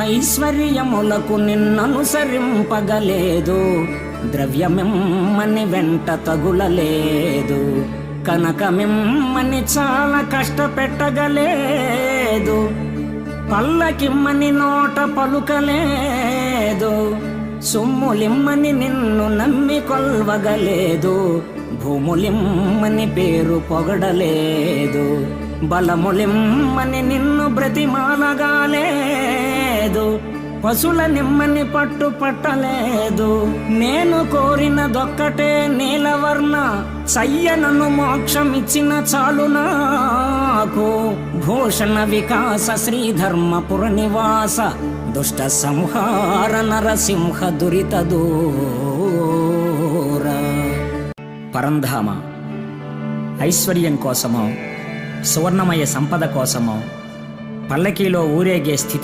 ఐశ్వర్యములకు నిన్ననుసరింపగలేదు, ద్రవ్యమిమ్మని వెంట తగులలేదు, కనకమిమ్మని చాలా కష్టపెట్టగలేదు, పల్లకిమ్మని నోట పలుకలేదు, సొమ్ములిమ్మని నిన్ను నమ్మి కొల్వగలేదు, భూములిమ్మని పేరు పొగడలేదు, బలములిమ్మని నిన్ను బ్రతిమాలగాలేదు, పశుల నిమ్మని పట్టు పట్టలేదు. నేను కోరినదొక్కటే నీలవర్ణ, సయ్యనను మోక్షమిచ్చిన చాలు నాకు. భూషణ వికాస శ్రీధర్మపుర నివాస, దుష్ట సంహార నరసింహ దురిత దూర. పరంధామ ఐశ్వర్యం కోసమో సువర్ణమయ సంపద కోసమో పల్లకీలో ఊరేగే స్థితి